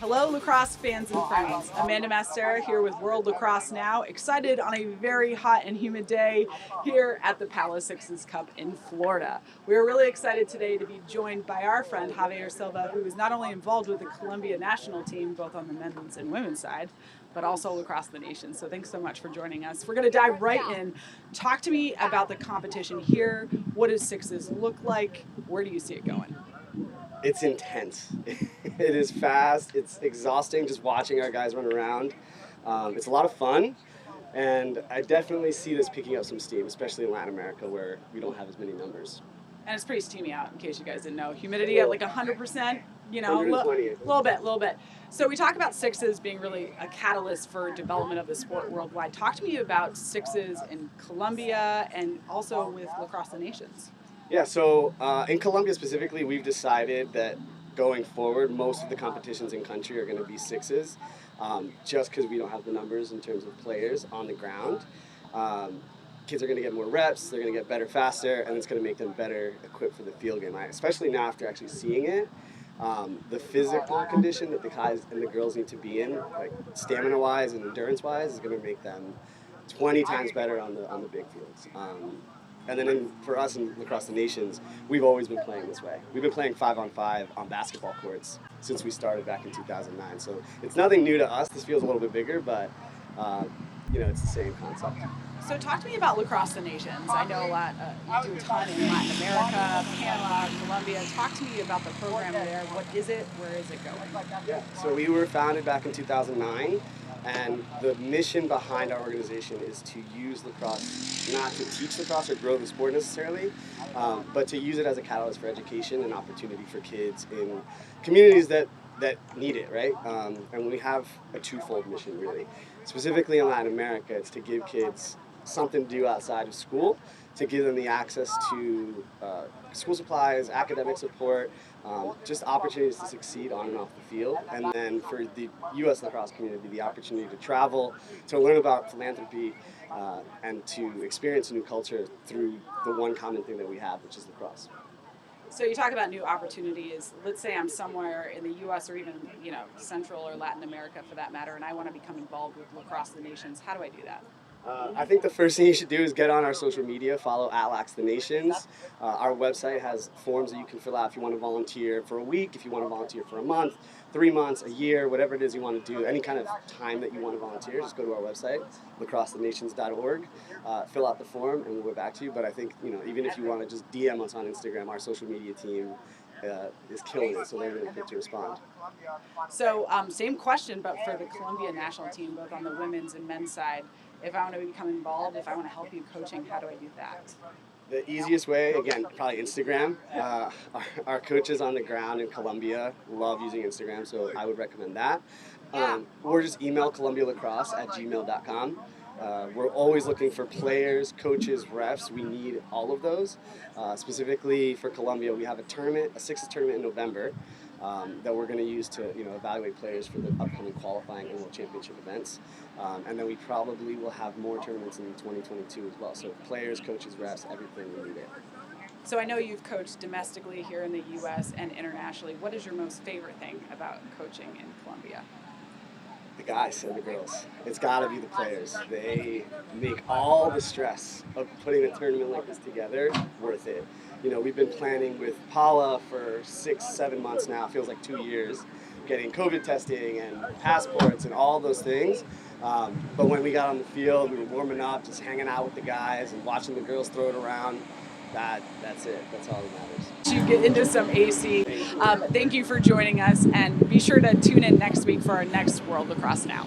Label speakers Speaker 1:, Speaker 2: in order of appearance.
Speaker 1: Hello, lacrosse fans and friends. Amanda Master here with World Lacrosse Now, excited on a very hot and humid day here at the Palo Sixes Cup in Florida. We are really excited today to be joined by our friend Javier Silva, who is not only involved with the Colombia national team, both on the men's and women's side, but also across the nation. So thanks so much for joining us. We're going to dive right in. Talk to me about the competition here. What does Sixes look like? Where do you see it going?
Speaker 2: It's intense. It is fast. It's exhausting just watching our guys run around. It's a lot of fun, and I definitely see this picking up some steam, especially in Latin America where we don't have as many numbers.
Speaker 1: And it's pretty steamy out, in case you guys didn't know. Humidity at like 100%, you know, a little bit. So we talk about Sixes being really a catalyst for development of the sport worldwide. Talk to me about Sixes in Colombia and also with Lacrosse the Nations.
Speaker 2: Yeah, so in Colombia specifically, we've decided that going forward, most of the competitions in country are going to be Sixes, just because we don't have the numbers in terms of players on the ground. Kids are going to get more reps, they're going to get better faster, and it's going to make them better equipped for the field game. Especially now after actually seeing it, the physical condition that the guys and the girls need to be in, like stamina-wise and endurance-wise, is going to make them 20 times better on the big fields. And then for us in Lacrosse the Nations, we've always been playing this way. We've been playing 5-on-5 on basketball courts since we started back in 2009. So it's nothing new to us. This feels a little bit bigger, but it's the same concept.
Speaker 1: So talk to me about Lacrosse the Nations. I know you do a ton in Latin America, Panama, Colombia. Talk to me about the program there. What is it? Where is it going?
Speaker 2: Yeah, so we were founded back in 2009. And the mission behind our organization is to use lacrosse, not to teach lacrosse or grow the sport necessarily, but to use it as a catalyst for education and opportunity for kids in communities that need it, right? And we have a twofold mission, really. Specifically in Latin America, it's to give kids something to do outside of school, to give them the access to school supplies, academic support, just opportunities to succeed on and off the field. And then for the U.S. lacrosse community, the opportunity to travel, to learn about philanthropy, and to experience a new culture through the one common thing that we have, which is lacrosse.
Speaker 1: So you talk about new opportunities. Let's say I'm somewhere in the U.S. or even Central or Latin America for that matter, and I want to become involved with Lacrosse the Nations. How do I do that?
Speaker 2: I think the first thing you should do is get on our social media, follow @LaxTheNations. Our website has forms that you can fill out if you want to volunteer for a week, if you want to volunteer for a month, 3 months, a year, whatever it is you want to do, any kind of time that you want to volunteer, just go to our website, lacrossethenations.org, fill out the form, and we'll get back to you. But I think, even if you want to just DM us on Instagram, our social media team is killing it, so they're really quick to respond.
Speaker 1: So same question, but for the Colombia national team, both on the women's and men's side, if I want to become involved, if I want to help you coaching, how do I do that?
Speaker 2: The easiest way, again, probably Instagram. Our coaches on the ground in Colombia love using Instagram, so I would recommend that. Or just email colombialacrosse@gmail.com. We're always looking for players, coaches, refs. We need all of those. Specifically for Colombia, we have a Sixes tournament in November that we're going to use to evaluate players for the upcoming qualifying and World Championship events. And then we probably will have more tournaments in 2022 as well. So players, coaches, refs, everything we need it.
Speaker 1: So I know you've coached domestically here in the U.S. and internationally. What is your most favorite thing about coaching in Colombia?
Speaker 2: The guys and the girls. It's got to be the players. They make all the stress of putting a tournament like this together worth it. We've been planning with Paula for 6-7 months now, feels like 2 years, getting COVID testing and passports and all those things. But when we got on the field, we were warming up, just hanging out with the guys and watching the girls throw it around. That's it. That's all that matters.
Speaker 1: To get into some AC. Thank you for joining us, and be sure to tune in next week for our next World Lacrosse Now.